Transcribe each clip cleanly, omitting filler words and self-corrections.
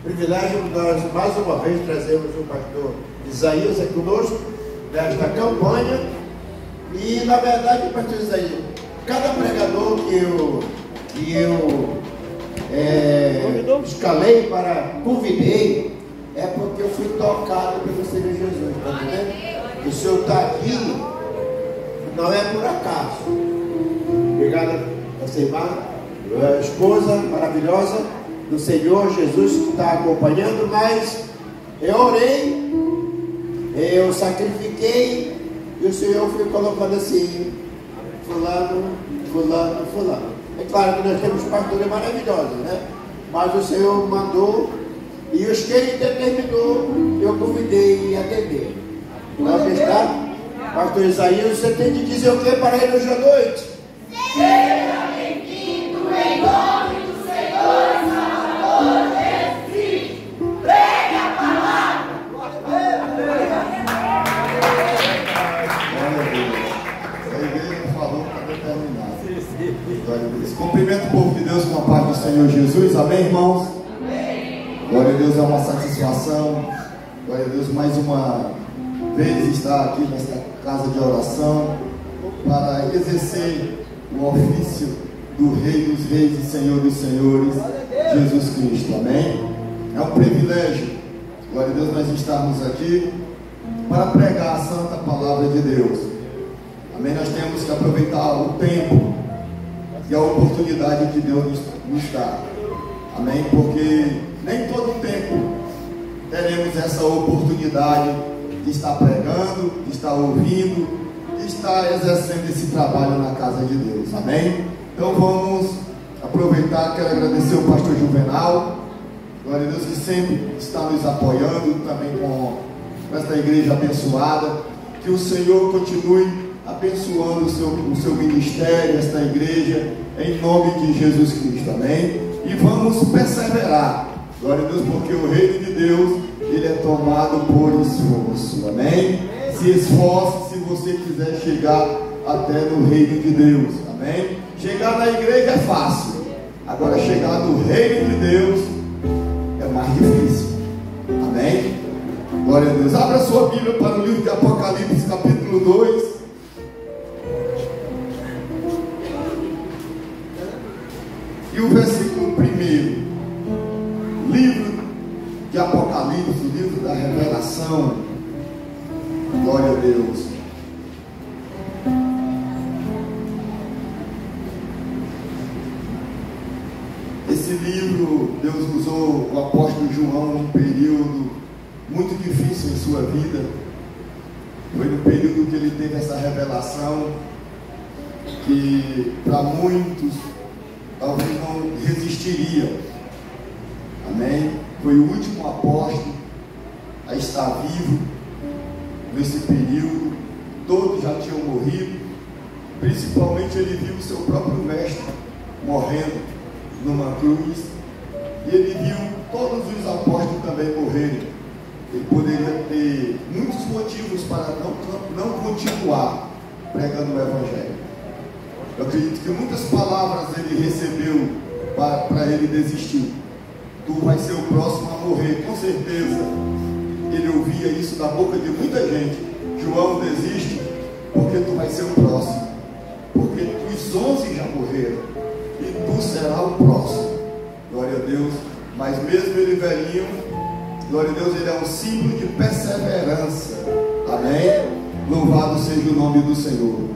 Privilégio nós mais uma vez trazemos o pastor Isaías aqui conosco nesta campanha. E na verdade, pastor Isaías, cada pregador que eu escalei convidei, é porque eu fui tocado pelo Senhor Jesus, tá entendendo? O Senhor está aqui, não é por acaso. Obrigado a sua irmã, a esposa maravilhosa do Senhor Jesus que está acompanhando, mas eu orei, eu sacrifiquei, e o Senhor foi colocando assim, fulano. É claro que nós temos pastores maravilhosos, né? Mas o Senhor mandou, e os que Ele determinou, eu convidei e atender. Então, está? Pastor Isaías, você tem de dizer o que para ele hoje à noite? Seja bem-vindo em nome do Senhor Salvador Jesus Cristo. Pregue a palavra. A igreja falou para determinar. Glória a Deus. Cumprimento o povo de Deus com a paz do Senhor Jesus. Amém, irmãos? Amém. Glória a Deus, é uma satisfação. Glória a Deus, mais uma vez estar aqui nesta casa de oração para exercer o ofício do Rei dos Reis e Senhor dos Senhores, Jesus Cristo. Amém? É um privilégio, glória a Deus, nós estarmos aqui para pregar a santa palavra de Deus. Amém? Nós temos que aproveitar o tempo e a oportunidade que Deus nos dá. Amém? Porque nem todo tempo teremos essa oportunidade de estar pregando, de estar ouvindo, de estar exercendo esse trabalho na casa de Deus. Amém? Então vamos aproveitar. Quero agradecer o pastor Juvenal, glória a Deus, que sempre está nos apoiando, também com esta igreja abençoada. Que o Senhor continue abençoando o seu ministério, esta igreja, em nome de Jesus Cristo. Amém? E vamos perseverar, glória a Deus, porque o reino de Deus, ele é tomado por esforço. Amém? Se esforce se você quiser chegar até no reino de Deus. Amém? Chegar na igreja é fácil, agora chegar no reino de Deus é mais difícil. Amém? Glória a Deus. Abra sua Bíblia para o livro de Apocalipse, capítulo 2. E o versículo 1. Livro de Apocalipse, livro da revelação. Glória a Deus. Esse livro, Deus usou o apóstolo João num período muito difícil em sua vida. Foi no período que ele teve essa revelação, que para muitos talvez não resistiria. Amém? Foi o último apóstolo a estar vivo nesse período. Todos já tinham morrido. Principalmente ele viu o seu próprio mestre morrendo numa cruz, e ele viu todos os apóstolos também morrerem. Ele poderia ter muitos motivos para não continuar pregando o Evangelho. Eu acredito que muitas palavras ele recebeu para ele desistir. Tu vai ser o próximo a morrer, com certeza. Ele ouvia isso da boca de muita gente. João, desiste, porque tu vai ser o próximo. Porque os 11 já morreram, e tu será o próximo. Glória a Deus. Mas mesmo ele velhinho, glória a Deus, ele é um símbolo de perseverança. Amém? Louvado seja o nome do Senhor.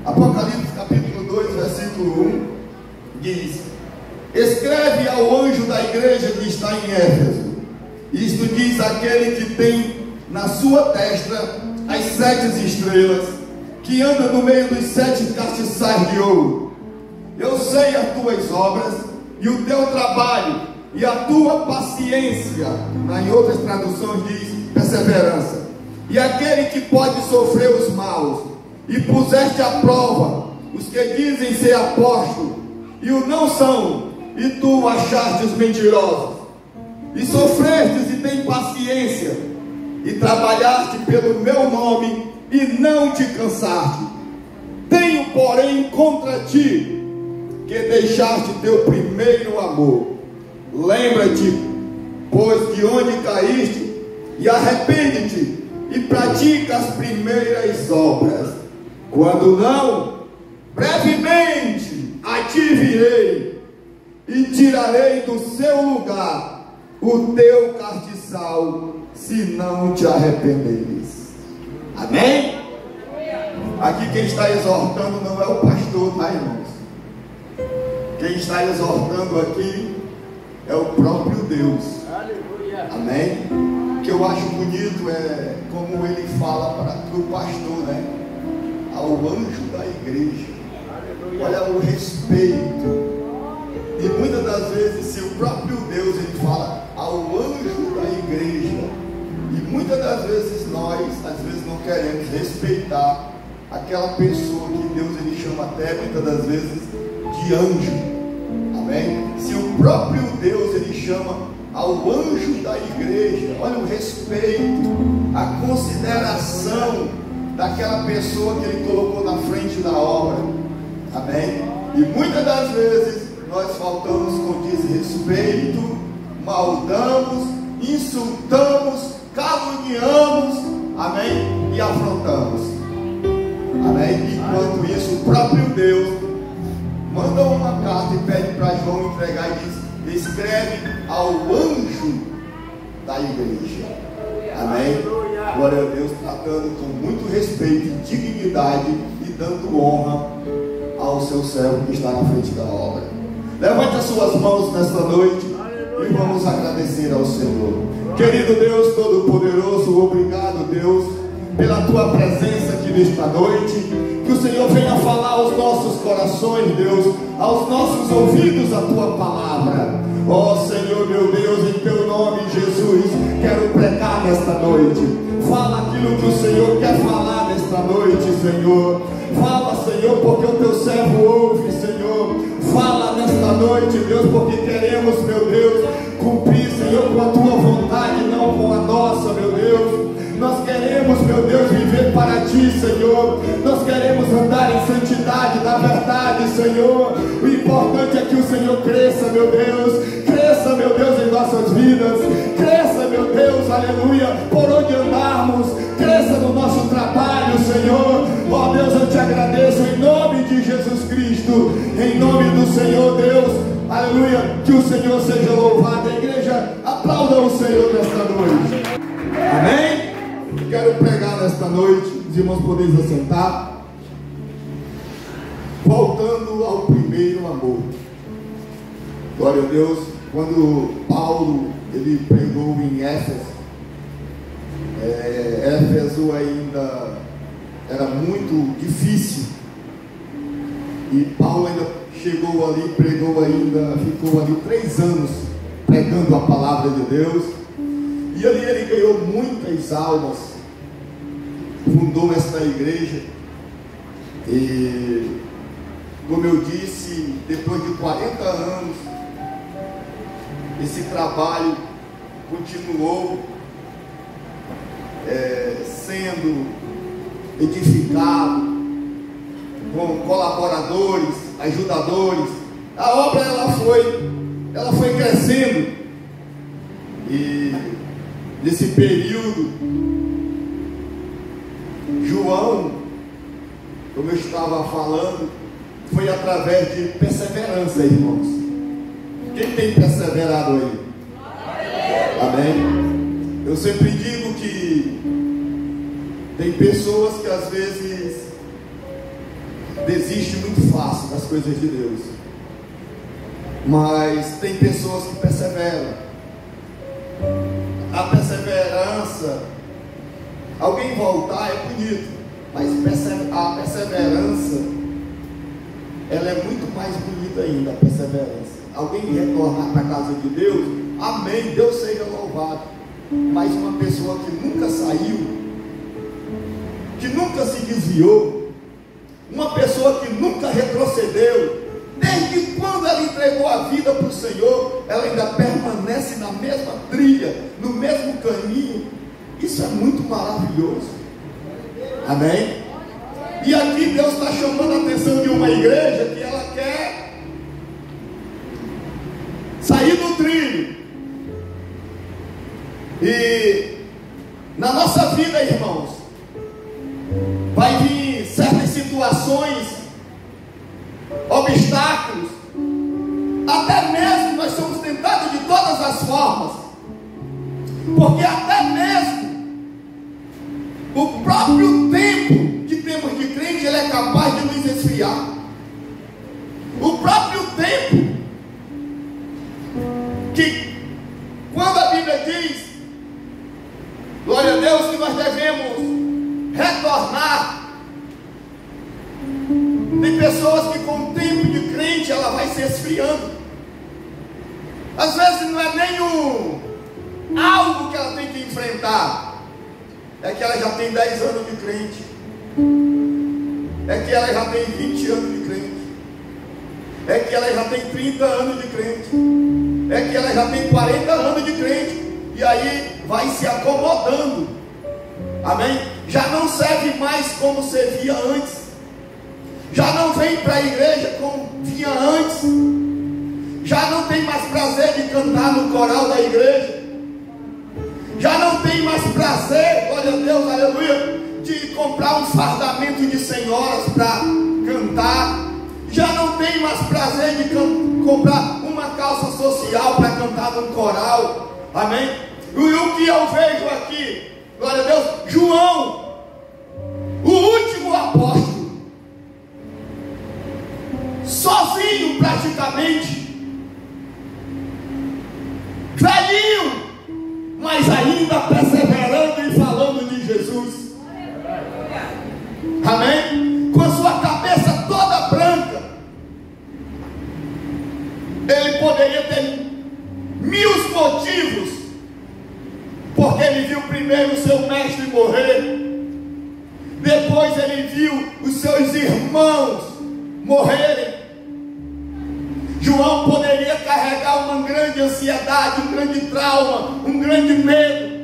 Apocalipse capítulo 2, versículo 1 diz: escreve ao anjo da igreja que está em Éfeso. Isto diz aquele que tem na sua testa as 7 estrelas, que anda no meio dos 7 castiçais de ouro. Eu sei as tuas obras e o teu trabalho e a tua paciência. Em outras traduções diz perseverança. E aquele que pode sofrer os maus, e puseste à prova os que dizem ser apóstolos e o não são, e tu achastes mentirosos, e sofrestes e tem paciência, e trabalhaste pelo meu nome e não te cansaste. Tenho, porém, contra ti que deixaste teu primeiro amor. Lembra-te pois de onde caíste, e arrepende-te, e pratica as primeiras obras. Quando não, brevemente a ti virei, e tirarei do seu lugar o teu castiçal, se não te arrependeres. Amém? Aqui quem está exortando não é o pastor, tá, irmãos? Quem está exortando aqui é o próprio Deus. Amém? O que eu acho bonito é como ele fala para o pastor, né? Ao anjo da igreja. Olha o respeito. E muitas das vezes, se o próprio Deus ele fala ao anjo da igreja, e muitas das vezes nós, às vezes não queremos respeitar aquela pessoa que Deus ele chama até muitas das vezes de anjo. Amém? Se o próprio Deus ele chama ao anjo da igreja, olha o respeito, a consideração daquela pessoa que ele colocou na frente da obra. Amém? E muitas das vezes nós faltamos com desrespeito, maldamos, insultamos, caluniamos, amém? E afrontamos. Amém? Enquanto isso, o próprio Deus manda uma carta e pede para João entregar e diz: escreve ao anjo da igreja. Amém? Glória a Deus, tratando com muito respeito e dignidade e dando honra ao seu servo que está na frente da obra. Levante as suas mãos nesta noite e vamos agradecer ao Senhor. Querido Deus Todo-Poderoso, obrigado, Deus, pela tua presença aqui nesta noite. Que o Senhor venha falar aos nossos corações, Deus, aos nossos ouvidos a tua palavra. Ó Senhor, meu Deus, em teu nome, Jesus, quero pregar nesta noite. Fala aquilo que o Senhor quer falar nesta noite, Senhor. Fala, Senhor, porque o teu servo ouve, Senhor. Fala nesta noite, Deus, porque queremos, meu Deus, cumprir, Senhor, com a tua vontade, não com a nossa, meu Deus. Nós queremos, meu Deus, viver para ti, Senhor. Nós queremos andar em santidade, na verdade, Senhor. O importante é que o Senhor cresça, meu Deus. Cresça, meu Deus, em nossas vidas. Cresça, meu Deus, aleluia, por onde andarmos. Cresça no nosso trabalho, Senhor. Ó Deus, eu te agradeço em nome de Jesus Cristo. Em nome do Senhor, Deus, aleluia. Que o Senhor seja louvado. A igreja aplauda o Senhor nesta noite. Amém? Quero pregar nesta noite, os irmãos podem se assentar, voltando ao primeiro amor. Glória a Deus. Quando Paulo ele pregou em Éfeso, Éfeso ainda era muito difícil, e Paulo ainda chegou ali, pregou ainda, ficou ali 3 anos pregando a palavra de Deus. E ali ele ganhou muitas almas, fundou esta igreja, e como eu disse, depois de 40 anos, esse trabalho continuou sendo edificado, com colaboradores, ajudadores. A obra ela foi crescendo, e nesse período, João, como eu estava falando, foi através de perseverança, irmãos. Quem tem perseverado aí? Amém? Eu sempre digo que tem pessoas que às vezes desistem muito fácil das coisas de Deus, mas tem pessoas que perseveram. A perseverança, alguém voltar é bonito, mas a perseverança, ela é muito mais bonita ainda. A perseverança, alguém retornar para a casa de Deus, amém, Deus seja louvado. Mas uma pessoa que nunca saiu, que nunca se desviou, uma pessoa que nunca retrocedeu, desde quando ela entregou a vida para o Senhor, ela ainda permanece na mesma trilha, no mesmo caminho. Isso é muito maravilhoso. Amém? E aqui Deus está chamando a atenção de uma igreja que ela quer sair do trilho, E na nossa vida, irmãos, vai vir certas situações, obstáculos, até mesmo nós somos tentados de todas as formas, porque até mesmo o próprio tempo que temos de crente, ele é capaz de nos esfriar. O próprio tempo que, quando a Bíblia diz, glória a Deus, que nós devemos retornar, tem pessoas que com o tempo de crente ela vai se esfriando. Às vezes não é nem algo que ela tem que enfrentar, é que ela já tem 10 anos de crente, é que ela já tem 20 anos de crente, é que ela já tem 30 anos de crente, é que ela já tem 40 anos de crente, e aí vai se acomodando, amém? Já não serve mais como servia antes, já não vem para a igreja como vinha antes, já não tem mais prazer de cantar no coral da igreja, já não tem mais prazer, glória a Deus, aleluia, de comprar um fardamento de senhoras para cantar, já não tem mais prazer de comprar uma calça social para cantar num coral, amém? E o que eu vejo aqui, glória a Deus, João, o último apóstolo, sozinho praticamente, velhinho, mas ainda perseverando e falando de Jesus, amém? Com a sua cabeça toda branca, ele poderia ter 1000 motivos, porque ele viu primeiro o seu mestre morrer, depois ele viu os seus irmãos morrerem. João poderia carregar uma grande ansiedade, um grande trauma, um grande medo,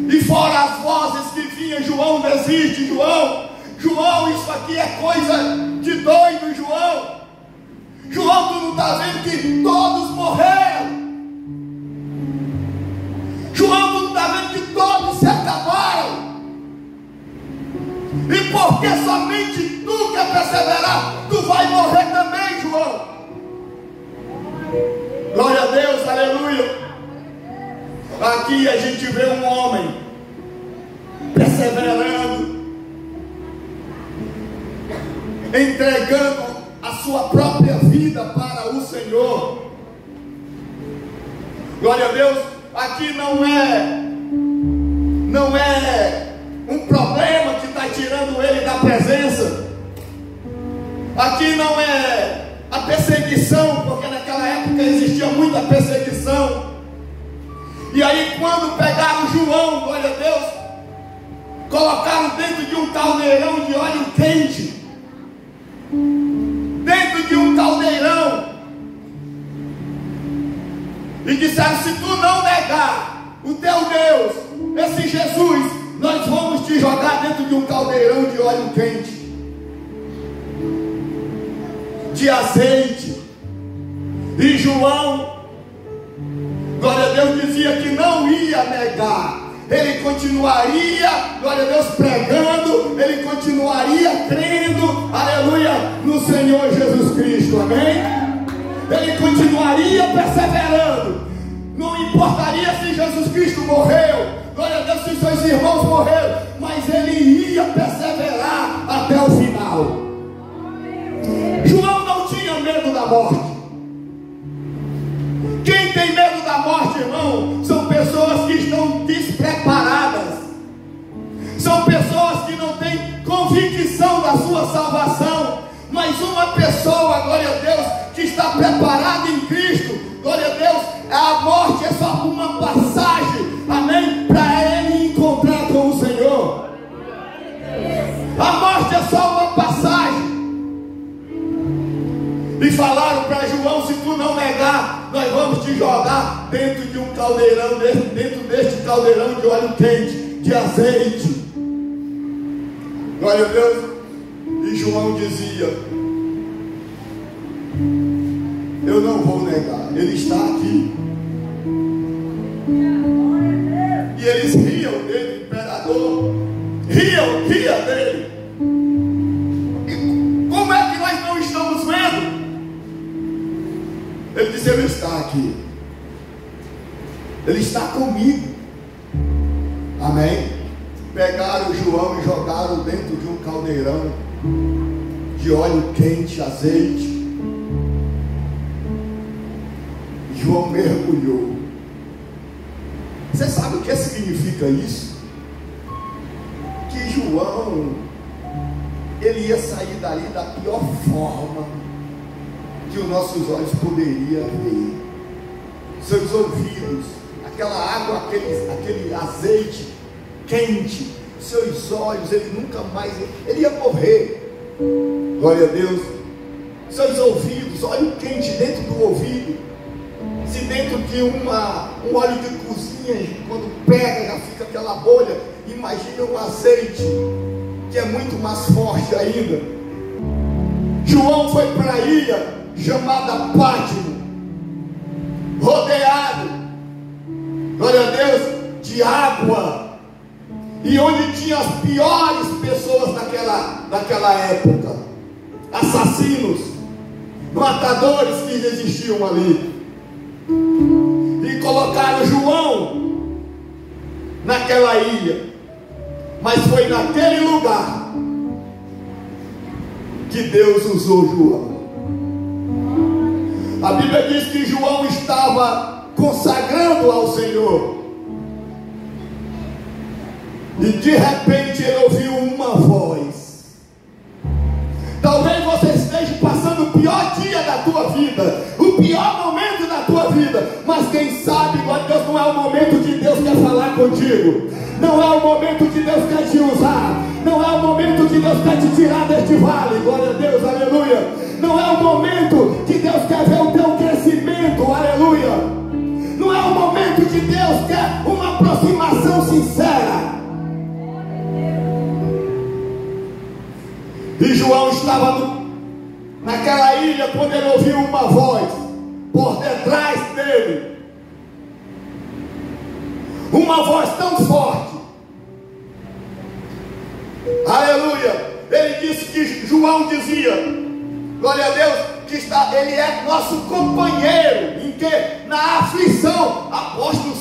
e fora as vozes que vinham, João desiste, João, isso aqui é coisa de doido, João, tu não está vendo que todos morreram, João, tu não está vendo que todos se acabaram, e porque somente tu quer perseverar, tu vai morrer também, João. Glória a Deus, aleluia. Aqui a gente vê um homem perseverando, entregando a sua própria vida para o Senhor. Glória a Deus. Aqui não é um problema que está tirando ele da presença. Aqui não é a perseguição, porque naquela época existia muita perseguição. E aí quando pegaram João, glória a Deus, colocaram dentro de um caldeirão de óleo quente, dentro de um caldeirão, e disseram: se tu não negar o teu Deus, esse Jesus, nós vamos te jogar dentro de um caldeirão de óleo quente, de azeite. E João, glória a Deus, dizia que não ia negar, ele continuaria, glória a Deus, pregando, ele continuaria crendo, aleluia, no Senhor Jesus Cristo, amém? Ele continuaria perseverando, não importaria se Jesus Cristo morreu, glória a Deus, se seus irmãos morreram, mas ele ia perseverar até o final. João não tinha medo da morte. Quem tem medo da morte, irmão, são pessoas que estão despreparadas, são pessoas que não têm convicção da sua salvação. Mas uma pessoa, glória a Deus, que está preparada em Cristo, glória a Deus, a morte é só uma passagem, amém, para ele encontrar com o Senhor. A morte é só uma passagem. E falaram para João: se tu não negar, nós vamos te jogar dentro de um caldeirão, dentro deste caldeirão de óleo quente, de azeite. Glória a Deus. E João dizia: eu não vou negar, ele está aqui. o dia dele. E como é que nós não estamos vendo? Ele disse: ele está aqui, ele está comigo. Amém? Pegaram João e jogaram dentro de um caldeirão de óleo quente, azeite. João mergulhou. Você sabe o que significa isso? Que João, ele ia sair dali da pior forma que os nossos olhos poderiam ver. Seus ouvidos, aquela água, aquele azeite quente, seus olhos, ele nunca mais, ele ia morrer. Glória a Deus. Seus ouvidos, óleo quente dentro do ouvido. Se dentro de um óleo de cozinha, quando pega, já fica aquela bolha. Imagina um azeite que é muito mais forte ainda. João foi para a ilha chamada Pátimo, rodeado, glória a Deus, de água, e onde tinha as piores pessoas daquela época, assassinos, matadores que existiam ali. E colocaram João naquela ilha. Mas foi naquele lugar que Deus usou João. A Bíblia diz que João estava consagrando ao Senhor, e de repente ele ouviu uma voz. Talvez você esteja passando o pior dia da tua vida, o pior momento da tua vida, mas quem sabe, glória a Deus, não é o momento que Deus quer falar contigo, não é o momento que Deus quer te usar, não é o momento que Deus quer te tirar deste vale, glória a Deus, aleluia. Não é o momento que Deus quer ver o teu crescimento, aleluia. Não é o momento que Deus quer uma aproximação sincera. E João estava naquela ilha quando ele ouviu uma voz por detrás dele, uma voz tão forte, aleluia. Ele disse que João dizia, glória a Deus, que ele é nosso companheiro. Em que? Na aflição. Apóstolo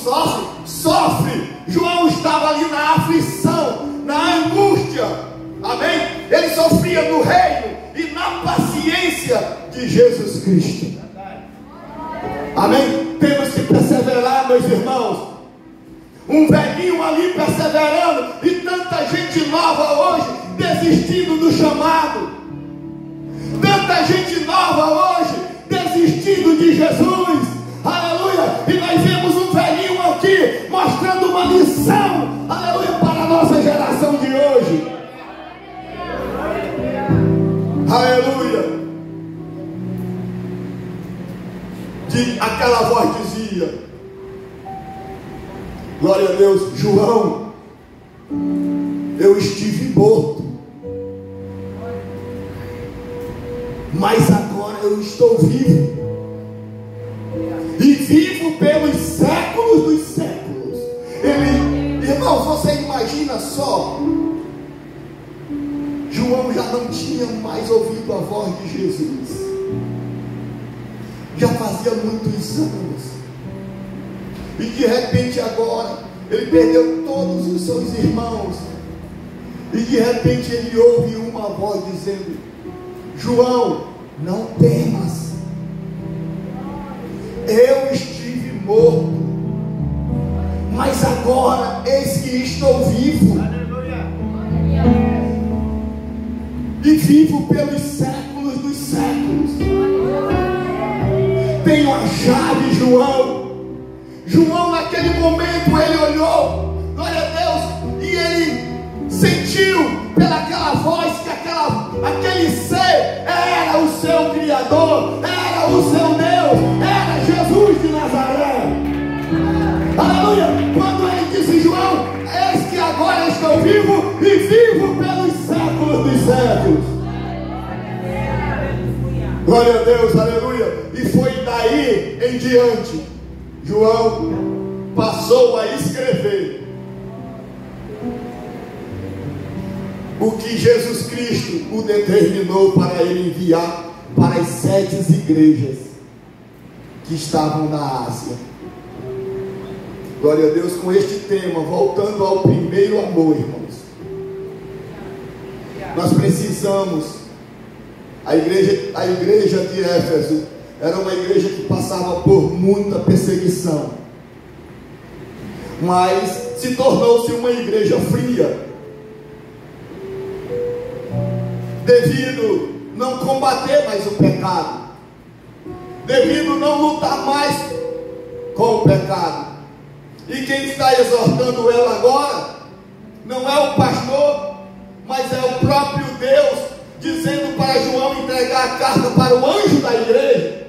sofre. João estava ali na aflição, na angústia. Amém? Ele sofria no reino e na paciência de Jesus Cristo. Amém? Temos que perseverar, meus irmãos. Um velhinho ali perseverando, e tanta gente nova hoje desistindo do chamado. Tanta gente nova hoje desistindo de Jesus, aleluia. E nós vemos um velhinho aqui mostrando uma lição, aleluia, para a nossa geração de hoje, aleluia. Aquela voz dizia, glória a Deus: João, eu estive morto, mas agora eu estou vivo, e vivo pelos séculos dos séculos. Irmãos, você imagina só, João já não tinha mais ouvido a voz de Jesus, já fazia muitos anos, e de repente agora ele perdeu todos os seus irmãos, e de repente ele ouve uma voz dizendo: João, não temas, eu estive morto, mas agora eis que estou vivo, e vivo pelos séculos dos séculos. Tenho a chave, João, naquele momento ele olhou, glória a Deus, e ele sentiu pelaquela voz que aquele ser era o seu Criador, era o seu Deus, era Jesus de Nazaré, aleluia. Quando ele disse: João, eis que agora estou vivo, e vivo pelos séculos dos séculos. Glória a Deus, aleluia. E foi daí em diante, João passou a escrever o que Jesus Cristo o determinou para ele enviar para as 7 igrejas que estavam na Ásia. Glória a Deus, com este tema, voltando ao primeiro amor, irmãos. Nós precisamos, a igreja de Éfeso era uma igreja que passava por muita perseguição, mas se tornou-se uma igreja fria, devido não combater mais o pecado, devido não lutar mais com o pecado. E quem está exortando ela agora não é o pastor, mas é o próprio Deus, dizendo para João entregar a carta para o anjo da igreja.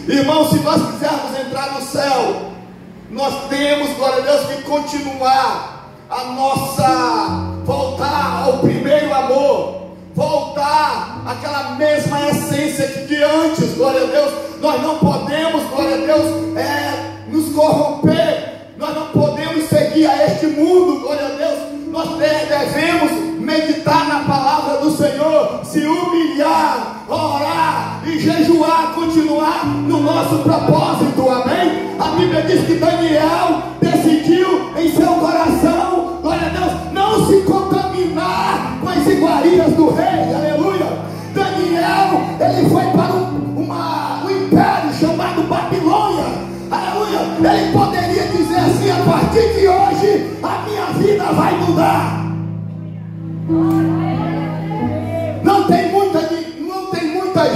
Irmão, se nós quisermos entrar no céu, nós temos, glória a Deus, que continuar voltar ao primeiro amor, voltar àquela mesma essência que de antes, glória a Deus. Nós não podemos, glória a Deus, nos corromper, nós não podemos seguir a este mundo, glória a Deus. Nós devemos meditar na palavra do Senhor, se humilhar, orar e jejuar, continuar no nosso propósito, amém? A Bíblia diz que Daniel decidiu em seu coração, glória a Deus, não se contaminar com as iguarias do rei, aleluia. Daniel, ele foi para um império chamado Babilônia, aleluia. Ele poderia dizer assim: a partir de hoje a minha vida vai mudar. Não tem muita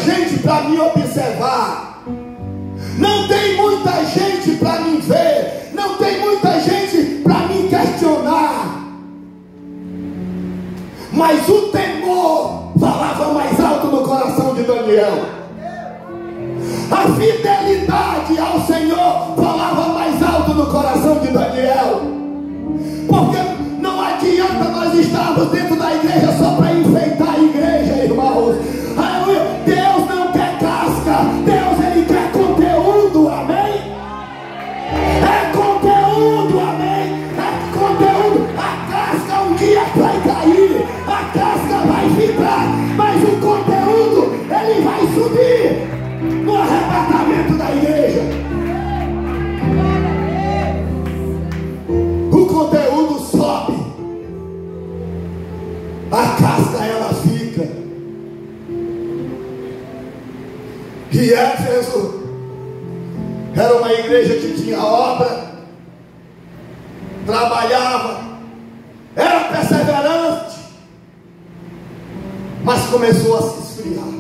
gente para me observar, não tem muita gente para me ver, não tem muita gente para me questionar, mas o temor falava mais alto no coração de Daniel. A fidelidade ao Senhor falava mais alto no coração de Daniel. Porque não adianta nós estarmos dentro da igreja só para enfeitar a igreja, irmãos. Aleluia. Deus não quer casca, Deus, ele quer conteúdo, amém? É conteúdo, amém? É conteúdo. A casca um dia vai cair, a casca vai ficar, mas o conteúdo, ele vai subir no arrebatamento da igreja. O conteúdo sobe, a casca ela fica. E Éfeso era uma igreja que tinha obra, trabalhava, era perseverante, mas começou a se esfriar.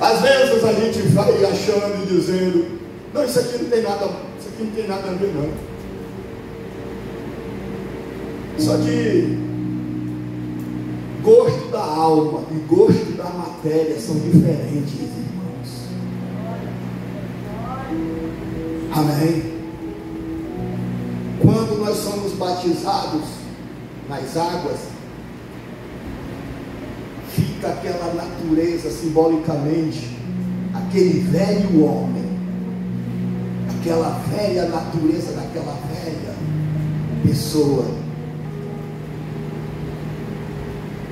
Às vezes a gente vai achando e dizendo: não, isso aqui não tem nada a ver não. Só que gosto da alma e gosto da matéria são diferentes, irmãos. Amém? Quando nós somos batizados nas águas, fica aquela natureza, simbolicamente, aquele velho homem, aquela velha natureza daquela velha pessoa.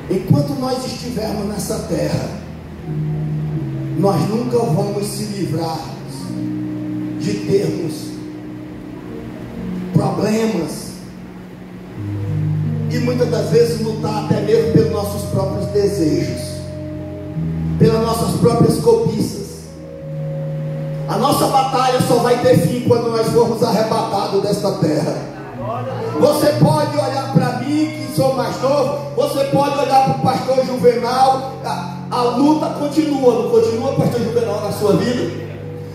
Enquanto nós estivermos nessa terra, nós nunca vamos se livrar de termos problemas e muitas das vezes lutar até mesmo pelos nossos próprios desejos, pelas nossas próprias cobiças. A nossa batalha só vai ter fim quando nós formos arrebatados desta terra. Você pode olhar para mim, que sou mais novo, você pode olhar para o pastor Juvenal, a luta continua, não continua, pastor Juvenal, na sua vida?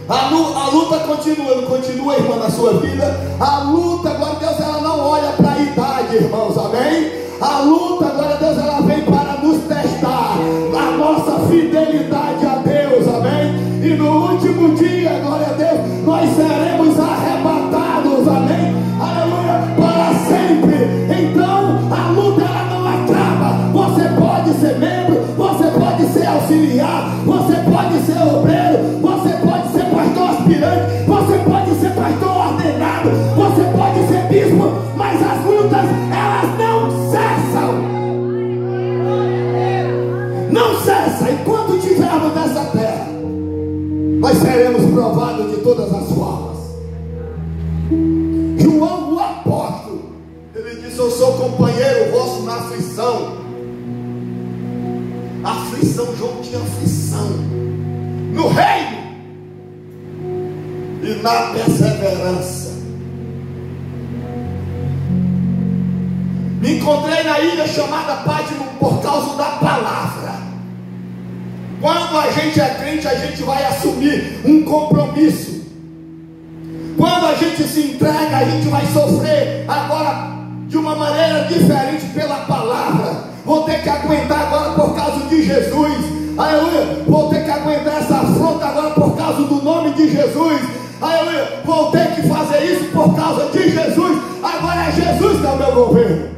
A luta continua, não continua, irmã, na sua vida? A luta, glória a Deus, ela não olha para a idade, irmãos, amém? A luta, glória a Deus, ela vem para nos testar a nossa fidelidade a Deus, amém? E no último dia, glória a Deus, nós seremos arrebatados, amém? Aleluia, para sempre. Então, a luta ela não acaba. Você pode ser membro, você pode ser auxiliar, você pode ser obreiro, você pode ser pastor aspirante, você pode ser pastor ordenado, você pode ser bispo, mas as lutas, elas não nós seremos provados de todas as formas. João, o apóstolo, ele disse: eu sou companheiro vosso na aflição. Aflição, João tinha aflição no reino e na perseverança. Me encontrei na ilha chamada Pátimo por causa da palavra. Quando a gente é crente, a gente vai assumir um compromisso. Quando a gente se entrega, a gente vai sofrer agora de uma maneira diferente pela palavra. Vou ter que aguentar agora por causa de Jesus. Aleluia. Vou ter que aguentar essa afronta agora por causa do nome de Jesus. Aleluia. Vou ter que fazer isso por causa de Jesus. Agora é Jesus que é o meu governo.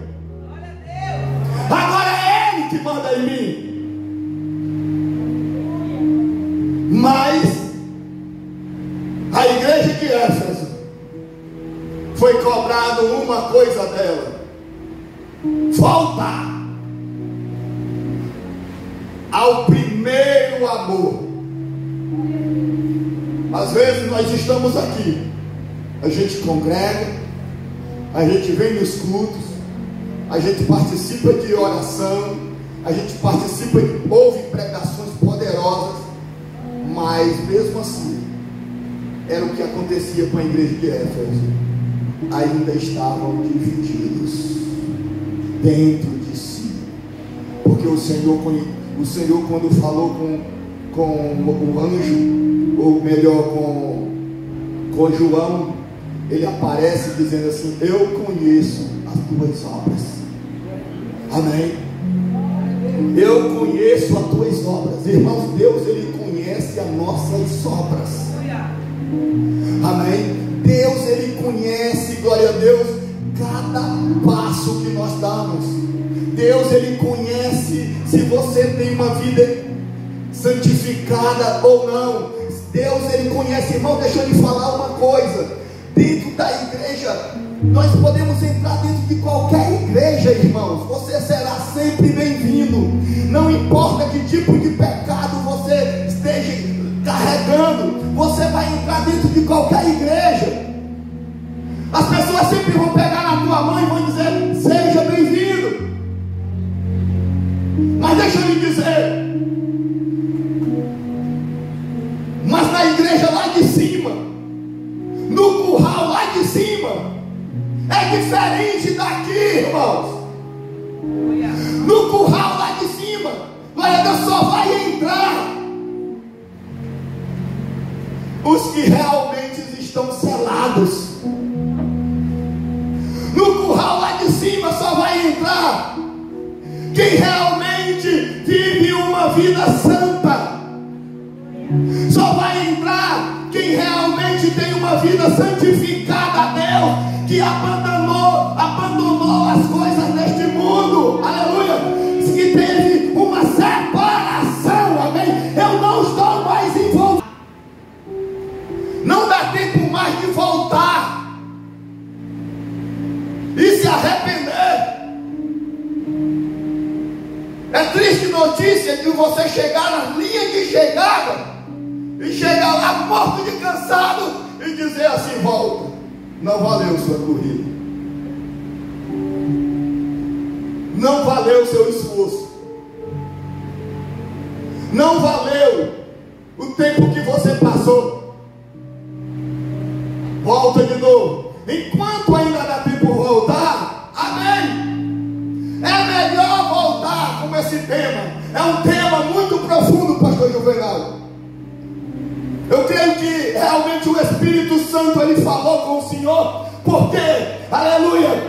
Agora é Ele que manda em mim. Mas a igreja de Éfeso foi cobrado uma coisa dela: voltar ao primeiro amor. Às vezes nós estamos aqui, a gente congrega, a gente vem nos cultos, a gente participa de oração, a gente participa de ouve pregações poderosas, mas mesmo assim era o que acontecia com a igreja de Éfeso. Ainda estavam divididos dentro de si, porque o Senhor quando falou com o anjo, ou melhor com João, ele aparece dizendo assim: eu conheço as tuas obras. Amém? Eu conheço as tuas obras. Irmãos, Deus, Ele conhece as nossas obras. Amém? Deus, Ele conhece, glória a Deus, cada passo que nós damos. Deus, Ele conhece se você tem uma vida santificada ou não. Deus, Ele conhece. Irmão, deixa eu lhe falar uma coisa. Dentro da igreja, nós podemos entrar dentro de qualquer igreja, irmãos. Você será sempre bem-vindo. Não importa que tipo de pecado você esteja carregando, você vai entrar dentro de qualquer igreja. As pessoas sempre vão pegar na tua mão e vão dizer: seja bem-vindo. Mas deixa eu lhe dizer, mas na igreja lá de cima, no curral lá de cima, é diferente daqui, irmãos. No curral lá de cima, glória a Deus, só vai entrar os que realmente estão selados. No curral lá de cima só vai entrar quem realmente vive uma vida santa. Só vai entrar quem realmente tem uma vida santificada a Deus, que abandonou as coisas deste mundo. Aleluia. Que teve uma separação. Amém. Eu não estou mais envolvido. Não dá tempo mais de voltar e se arrepender. É triste notícia de você chegar na linha de chegada e chegar lá morto de cansado e dizer assim: volta, não valeu sua corrida, não valeu o seu esforço, não valeu o tempo que você passou. Volta de novo, enquanto ainda dá tempo de voltar. Amém. É melhor voltar com esse tema. É um tema muito profundo, pastor Juvenal. Eu creio que realmente o Espírito Santo, ele falou com o Senhor, porque, aleluia,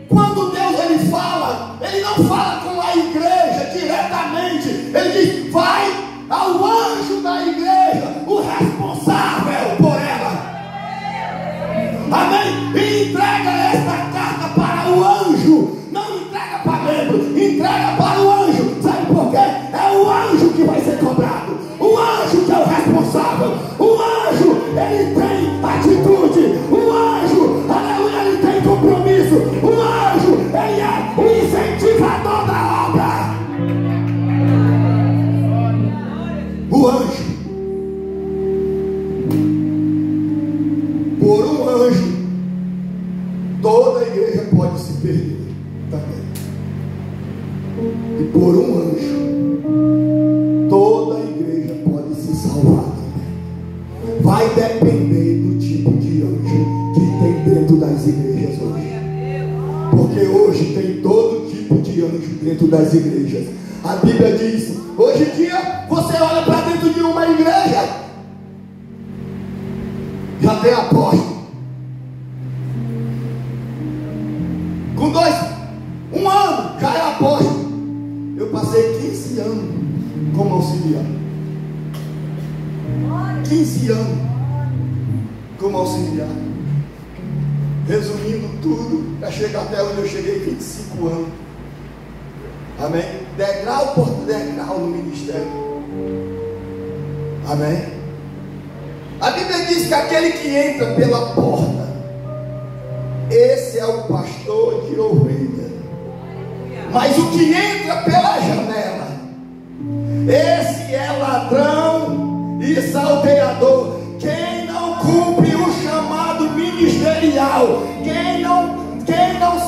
quando Deus ele fala, ele não fala com a igreja diretamente. Ele diz: vai ao anjo da igreja, o responsável por ela. Amém? E entrega esta carta para o anjo. Não entrega para membro, entrega para o anjo. Sabe por quê? É o anjo que vai ser cobrado. O anjo que é o responsável. O anjo, ele tem atitude. O anjo, aleluia, ele tem compromisso. por um anjo, toda a igreja pode se perder também. E por um anjo, toda a igreja pode se salvar também. Vai depender do tipo de anjo que tem dentro das igrejas hoje. Porque hoje tem todo tipo de anjo dentro das igrejas. A Bíblia diz, hoje em dia, você olha para dentro de uma igreja, já tem apóstolo. Com um ano, já é apóstolo. Eu passei 15 anos como auxiliar. 15 anos como auxiliar. Resumindo tudo, para chegar até onde eu cheguei, 25 anos. Amém? Degrau por degrau no ministério. Amém? A Bíblia diz que aquele que entra pela porta, esse é o pastor de ovelha. Mas o que entra pela janela, esse é ladrão e salteador. Quem não cumpre o chamado ministerial, quem não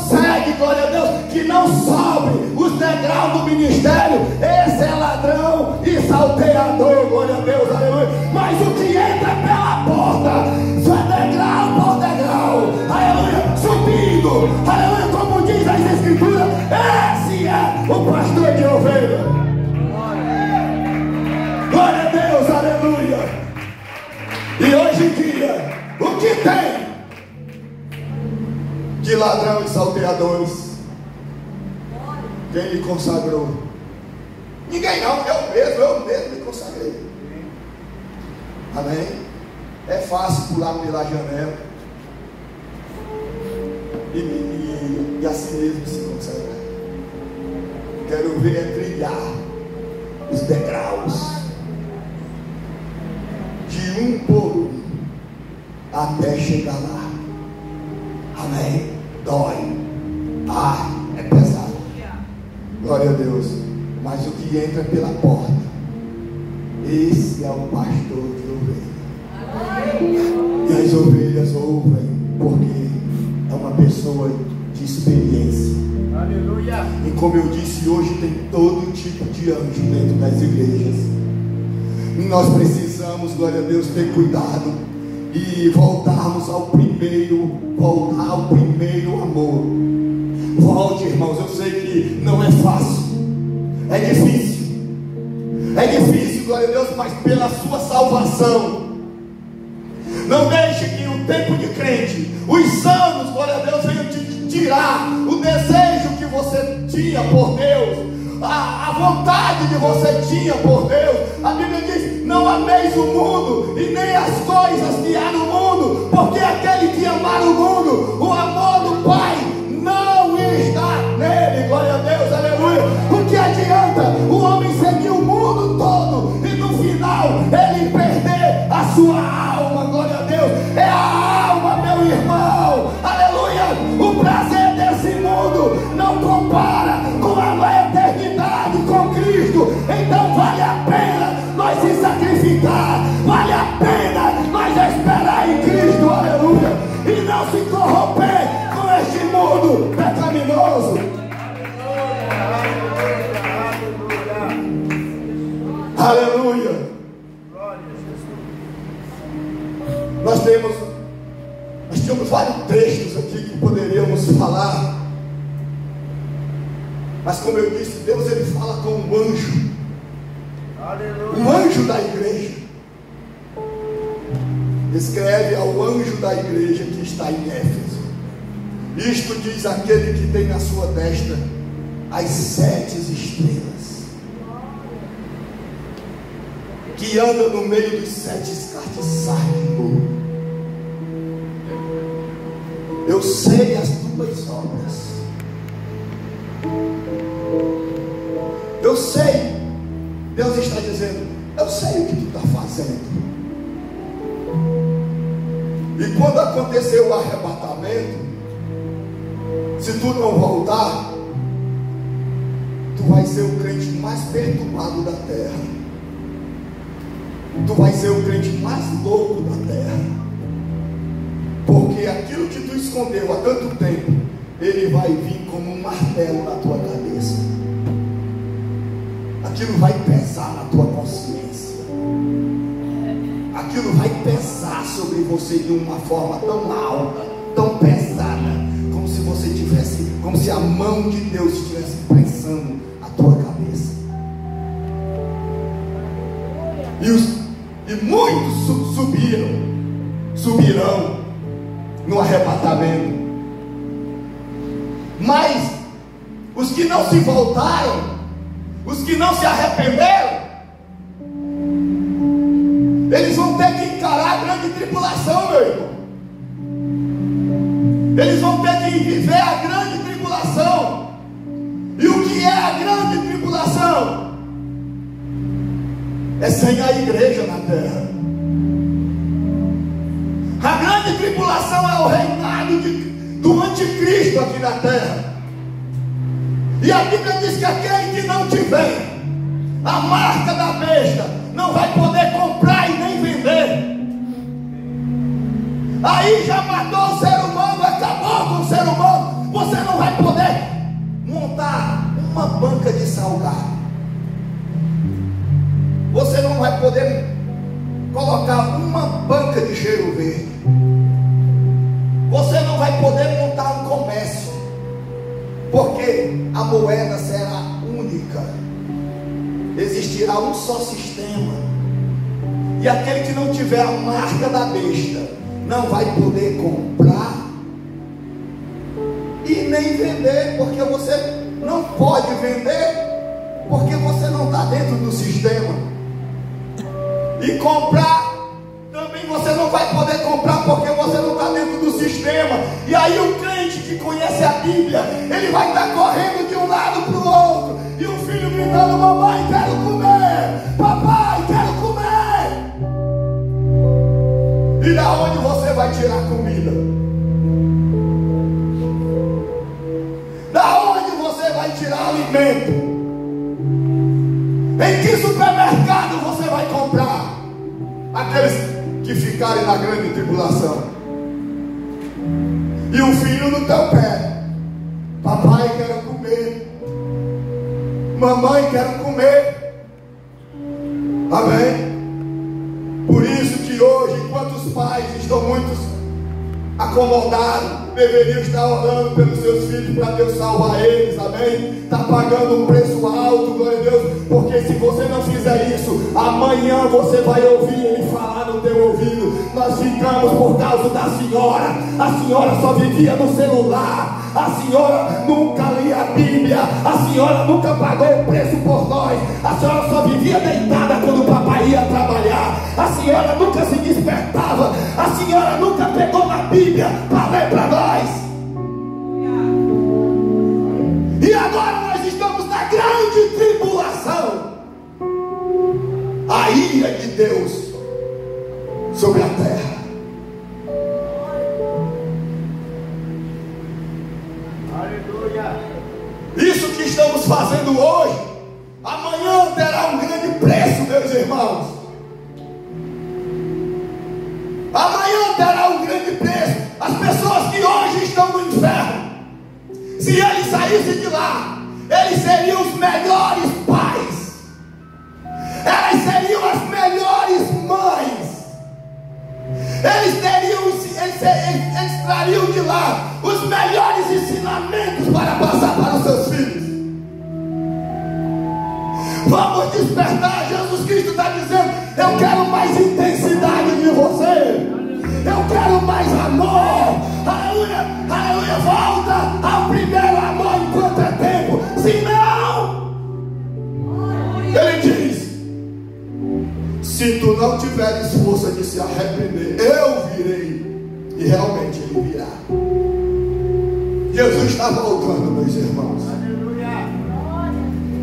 segue, glória a Deus, que não sobe os degraus do ministério, esse é ladrão e salteador, glória a Deus, aleluia. Mas o que entra pela porta, vai degrau por degrau, aleluia, subindo, aleluia, como diz as escrituras, esse é o pastor de ovelha. Glória a Deus, aleluia. E hoje em dia, o que tem de ladrão e salteadores? Quem lhe consagrou? Ninguém não, eu mesmo me consagrei. Amém? É fácil pular pela janela e assim mesmo se consagrar. Quero ver é trilhar os degraus de um por um até chegar lá. Amém? Dói. É pesado. Glória a Deus. Mas o que entra pela porta, esse é o pastor de ovelha. E as ovelhas ouvem, porque é uma pessoa de experiência. Aleluia. E como eu disse, hoje tem todo tipo de anjo dentro das igrejas. E nós precisamos, glória a Deus, ter cuidado e voltarmos ao primeiro amor. Volte, irmãos, eu sei que não é fácil, é difícil, glória a Deus, mas pela sua salvação, não deixe que o tempo de crente, os anos, glória a Deus, venham te tirar o desejo que você tinha por Deus, a vontade que você tinha por Deus. A Bíblia diz, não ameis o mundo e nem as coisas que há no mundo, porque aquele que amar o mundo, o amor do Pai não está nele. Glória a Deus, aleluia. O que adianta o homem seguir o mundo todo e no final ele perder a sua alma? Glória a Deus, é a alma, meu irmão, aleluia. O prazer desse mundo não compara com a eternidade com Cristo. Então vale a pena nós se sacrificar, vale a pena nós esperar em Cristo, aleluia, e não se corromper com este mundo pecaminoso. Aleluia. Nós temos vários trechos aqui que poderíamos falar, mas como eu disse, Deus ele fala com um anjo. Aleluia. Um anjo da igreja. Escreve ao anjo da igreja que está em Éfeso: isto diz aquele que tem na sua destra as 7 estrelas, que anda no meio dos 7 escartiçais de ouro. Eu sei as tuas obras. Eu sei. Deus está dizendo, eu sei o que tu está fazendo. E quando acontecer o arrebatamento, se tu não voltar, tu vai ser o crente mais perturbado da terra. Tu vai ser o crente mais louco da terra. escondeu há tanto tempo, ele vai vir como um martelo na tua cabeça. Aquilo vai pesar na tua consciência. Aquilo vai pesar sobre você de uma forma tão alta, tão pesada, como se você tivesse, como se a mão de Deus estivesse prensando a tua cabeça. E muitos subirão no arrebatamento. Mas os que não se voltaram, os que não se arrependeram, eles vão ter que encarar a grande tribulação, meu irmão. Eles vão ter que viver a grande tribulação. E o que é a grande tribulação? É sem a igreja na terra. A grande tribulação é o reinado do anticristo aqui na terra. E a Bíblia diz que aquele que não tiver a marca da besta não vai poder comprar e nem vender. Aí já matou o ser humano, acabou com o ser humano. Você não vai poder montar uma banca de salgado. Você não vai poder colocar uma banca de cheiro verde. Você não vai poder montar um comércio, porque a moeda será única. Existirá um só sistema. E aquele que não tiver a marca da besta não vai poder comprar e nem vender, porque você não pode vender, porque você não está dentro do sistema. E comprar também você não vai poder comprar, porque você não está dentro do sistema. E aí o crente que conhece a Bíblia, ele vai estar correndo de um lado para o outro, e o filho gritando: mamãe, quero comer, papai, quero comer. E da onde você vai tirar comida? Da onde você vai tirar alimento? Em que supermercado você vai comprar? Aqueles que ficarem na grande tribulação. E o filho no teu pé: papai, quero comer, mamãe, quero comer. Amém? Por isso que hoje, enquanto os pais estão muito acomodados, deveriam estar orando pelos seus filhos para Deus salvar eles. Amém? Está pagando um preço alto, glória a Deus, porque se você não fizer isso, amanhã você vai ouvir ele falar no teu ouvido: nós ficamos por causa da senhora. A senhora só vivia no celular, a senhora nunca lia a Bíblia, a senhora nunca pagou o preço por nós, a senhora só vivia deitada quando o papai ia trabalhar, a senhora nunca se despertava, a senhora nunca pegou na Bíblia para ler para nós. E agora nós estamos na grande tribulação, a ira de Deus sobre a terra. Isso que estamos fazendo hoje, amanhã terá um grande preço, meus irmãos. Amanhã terá um grande preço. As pessoas que hoje estão no inferno, se eles saíssem de lá, eles seriam os melhores pais, elas seriam as melhores mães, eles trariam de lá os melhores ensinamentos para passar para os seus filhos. Vamos despertar. Jesus Cristo está dizendo: eu quero mais intensidade de você, eu quero mais amor. Aleluia, aleluia. Volta ao primeiro amor enquanto é tempo, senão, ele diz: se tu não tiveres força de se arrepender, eu virei. E realmente ele virá. Jesus está voltando, meus irmãos. Aleluia.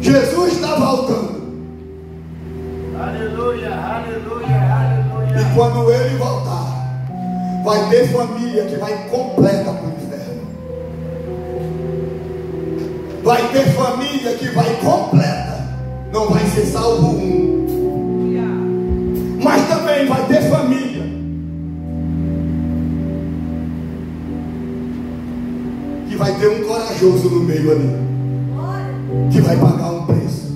Jesus está voltando. Aleluia, aleluia, aleluia. E quando ele voltar, vai ter família que vai completa para o inferno. Vai ter família que vai completa. Não vai ser salvo um. Mas também vai ter família que vai ter um corajoso no meio ali, que vai pagar um preço,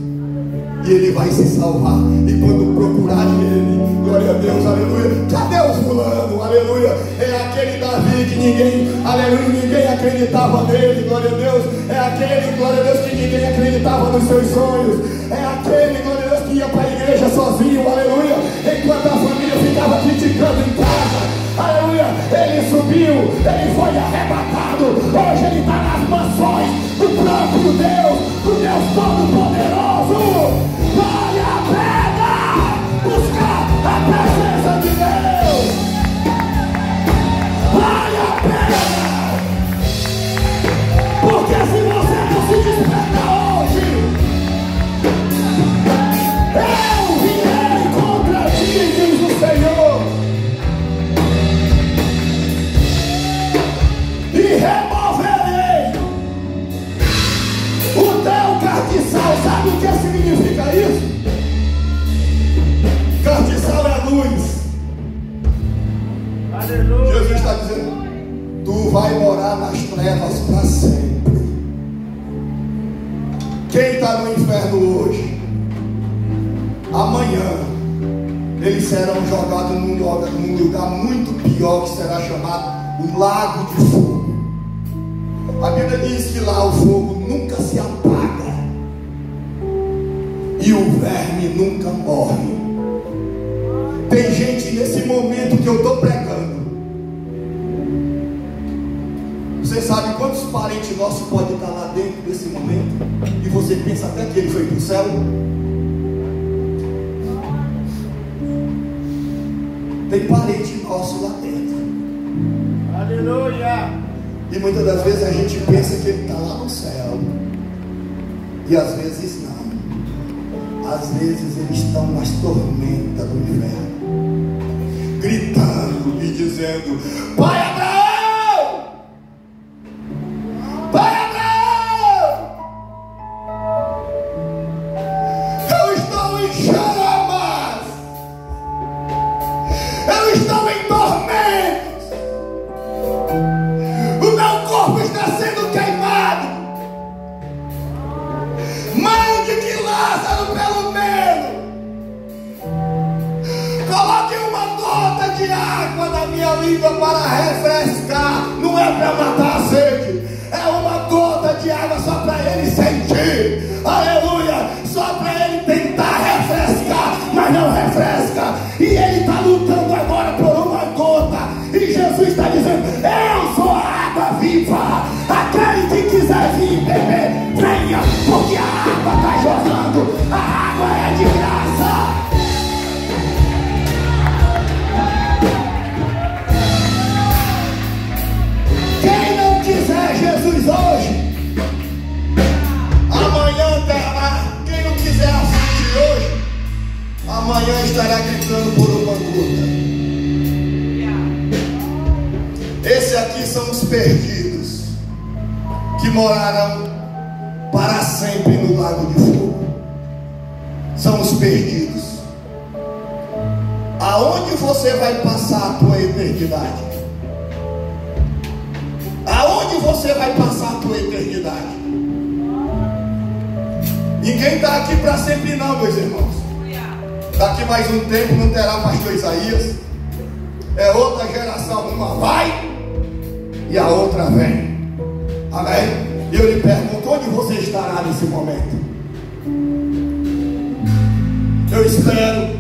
e ele vai se salvar. E quando procurarem ele, glória a Deus, aleluia, cadê o fulano, aleluia? É aquele Davi que ninguém, aleluia, ninguém acreditava nele, glória a Deus. É aquele, glória a Deus, que ninguém acreditava nos seus sonhos. É aquele, glória a Deus, que ia para a igreja sozinho, aleluia, enquanto a família ficava criticando em casa, aleluia. Ele subiu, ele foi arrebatado. Hoje ele está nas mansões do próprio Deus, do Deus Todo-Poderoso. Vale a pena buscar a presença de Deus. Vale a pena, porque se você não se desperta hoje, eu virei contra ti, diz o Senhor, e removerei o teu cartiçal. Sabe o que significa isso? Cartiçal é luz. Aleluia. Jesus está dizendo: tu vai morar nas trevas para sempre. Quem está no inferno hoje, amanhã eles serão jogados num lugar muito pior, que será chamado o lago de fogo. A Bíblia diz que lá o fogo nunca se apaga e o verme nunca morre. Tem gente nesse momento que eu estou pregando, você sabe quantos parentes nossos podem estar lá dentro desse momento, e você pensa até que ele foi para o céu? Tem parente nosso lá dentro. Aleluia. E muitas das vezes a gente pensa que ele está lá no céu, e às vezes não. Às vezes eles estão nas tormentas do inferno, gritando e dizendo: Pai Abraão! Pai Abraão! Eu estou em chamas! Eu estou em tormentos! O meu corpo está sendo queimado! Mande que Lázaro, pelo menos, coloque uma gota de água na minha língua para refrescar. Não é para matar a sede, é uma gota de água só para ele sentir, aleluia, só para ele tentar refrescar, mas não refresca. E ele está lutando agora por uma gota, e Jesus está dizendo: eu sou a água viva. Aquele que quiser vir beber, venha, porque a água está jorrando, a água é de graça. Quem não quiser Jesus hoje, amanhã terá. Quem não quiser assistir hoje, amanhã estará gritando por uma gota. Esses aqui são os perdidos, que morarão para sempre no lago de fogo. São os perdidos. Aonde você vai passar a tua eternidade? Aonde você vai passar a tua eternidade? Ninguém está aqui para sempre não, meus irmãos. Daqui mais um tempo não terá pastor Isaías. É outra geração, uma vai e a outra vem. Amém? E eu lhe pergunto: onde você estará nesse momento? Eu espero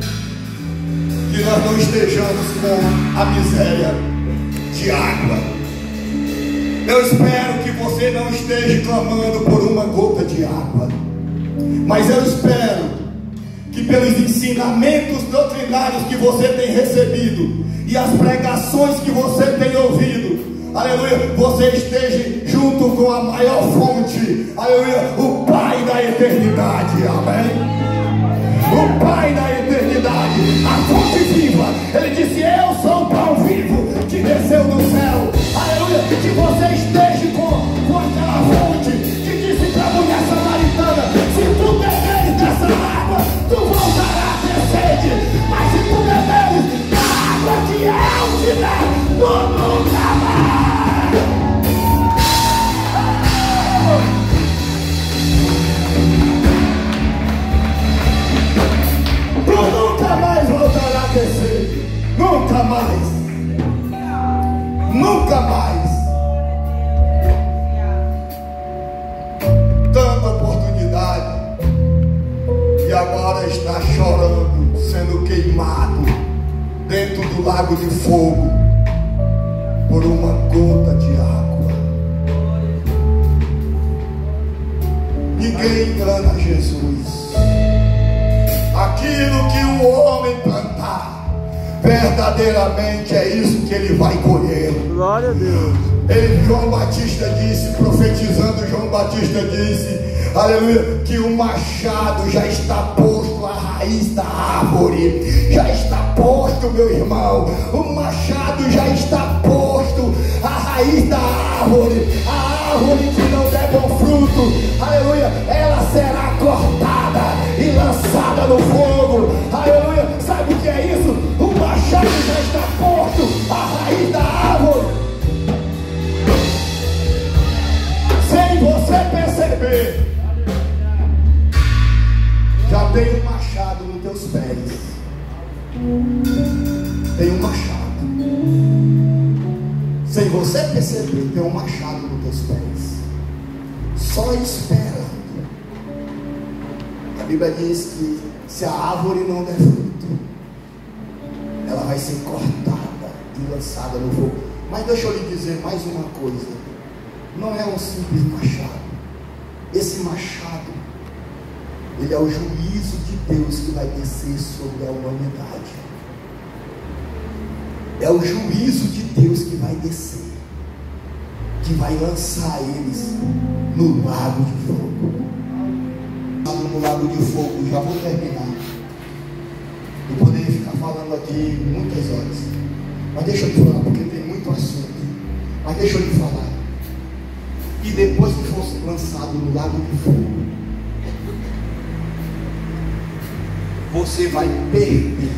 que nós não estejamos com a miséria de água. Eu espero que você não esteja clamando por uma gota de água. Mas eu espero que pelos ensinamentos doutrinários que você tem recebido e as pregações que você tem ouvido, aleluia, você esteja junto com a maior fonte, aleluia, o Pai da eternidade, amém? O Pai da eternidade, a fonte viva. Ele disse: eu sou o pão vivo que desceu do céu, aleluia. Que você esteja com aquela fonte que disse para a mulher samaritana: se tu beberes dessa água, tu voltarás a ter sede, mas se tu beberes da água que eu te der, tu nunca mais. lago de fogo por uma gota de água. Ninguém engana Jesus. Aquilo que o homem plantar, verdadeiramente é isso que ele vai colher. Glória a Deus. João Batista disse, profetizando, João Batista disse, aleluia, que o machado já está posto à raiz da árvore. Já está posto, meu irmão. O machado já está posto à raiz da árvore. A árvore que não der bom fruto, aleluia, ela será cortada e lançada no fogo. Aleluia. Sabe o que é isso? O machado já está posto à raiz da árvore. Sem você perceber, já tem um machado nos teus pés. Tem um machado. Sem você perceber, tem um machado nos teus pés, só esperando. A Bíblia diz que se a árvore não der fruto, ela vai ser cortada e lançada no fogo. Mas deixa eu lhe dizer mais uma coisa. Não é um simples machado. Esse machado, ele é o juízo de Deus que vai descer sobre a humanidade. É o juízo de Deus que vai descer, que vai lançar eles no lago de fogo. No lago de fogo, já vou terminar. Eu poderia ficar falando aqui muitas horas, mas deixa eu te falar, porque tem muito assunto. Mas deixa eu te falar. E depois que fosse lançado no lago de fogo, você vai perder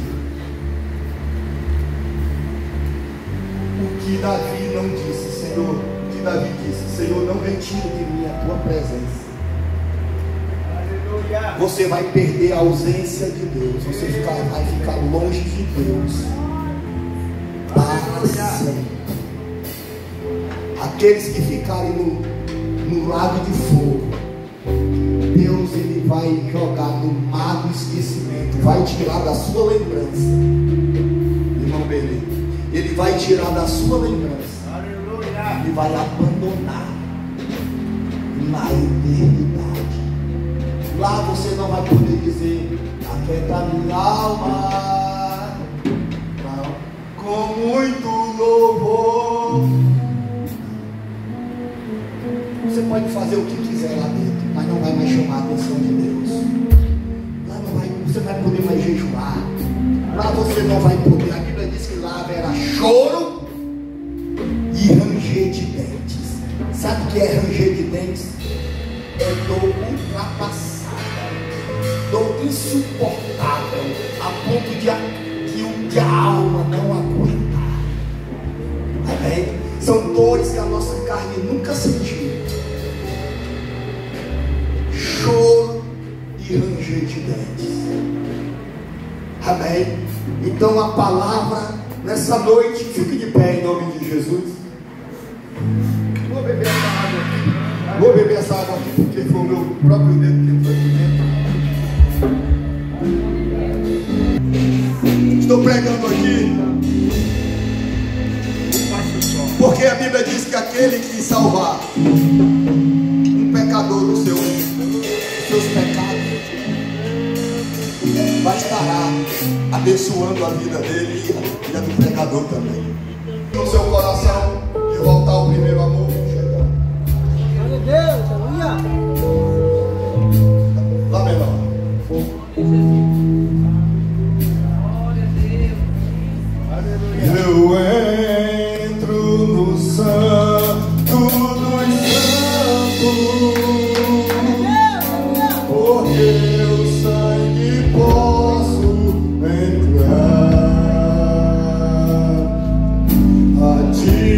o que Davi não disse, Senhor. O que Davi disse, Senhor, não retire de mim a tua presença. Aleluia. Você vai perder a ausência de Deus. Você vai ficar longe de Deus para sempre. Aqueles que ficarem no lago de fogo, Deus ele vai jogar no mar do esquecimento, vai tirar da sua lembrança, irmão Belê, ele vai tirar da sua lembrança, aleluia, e vai abandonar na eternidade. Lá você não vai poder dizer, aquieta minha alma, não, com muito louvor. Você pode fazer o que quiser lá dentro, mas não vai mais chamar a atenção de Deus. Lá não vai, você não vai poder mais jejuar. Lá você não vai poder. A Bíblia diz que lá haverá choro e ranger de dentes. Sabe o que é ranger de dentes? É dor ultrapassada, dor insuportável, a ponto de que a alma não aguentar. Amém? São dores que a nossa carne nunca sentiu. Choro e ranger de dentes. Amém? Então a palavra nessa noite, fique de pé em nome de Jesus. Vou beber essa água aqui. Vou beber essa água aqui porque foi o meu próprio dedo que entrou aqui dentro. Estou pregando aqui porque a Bíblia diz que aquele que salvar um pecador dos seus pecados vai estar abençoando a vida dele e a do pregador também. No seu coração, de voltar ao primeiro amor. Glória a Deus, aleluia. Lá melhor. Eu entro no santo dos santos, porque eu sangue posso entrar. A ti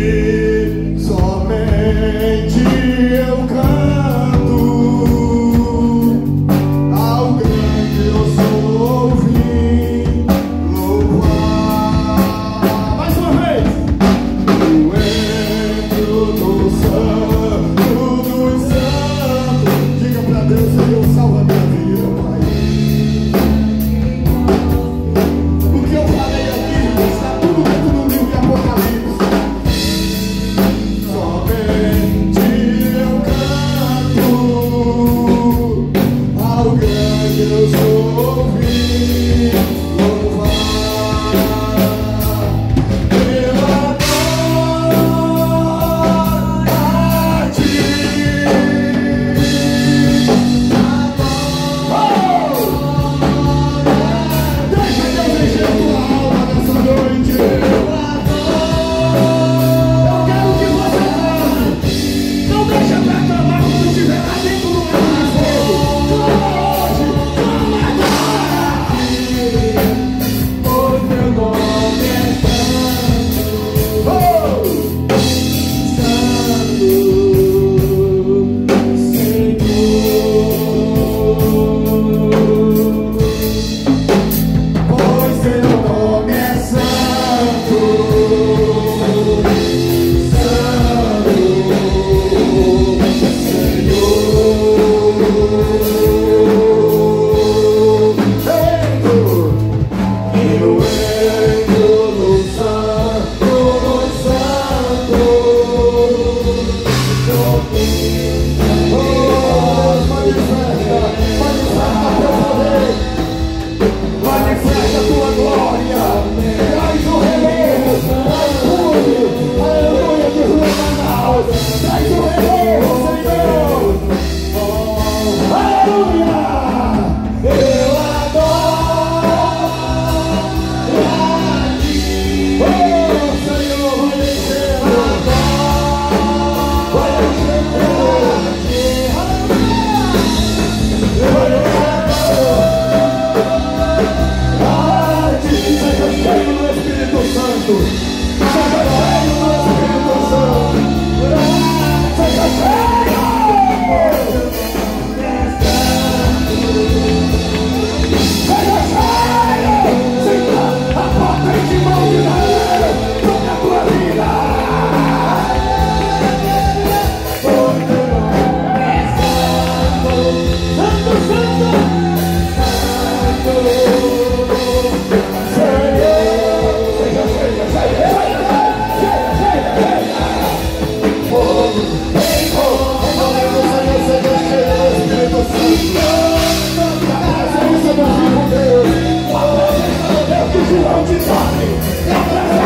sofre,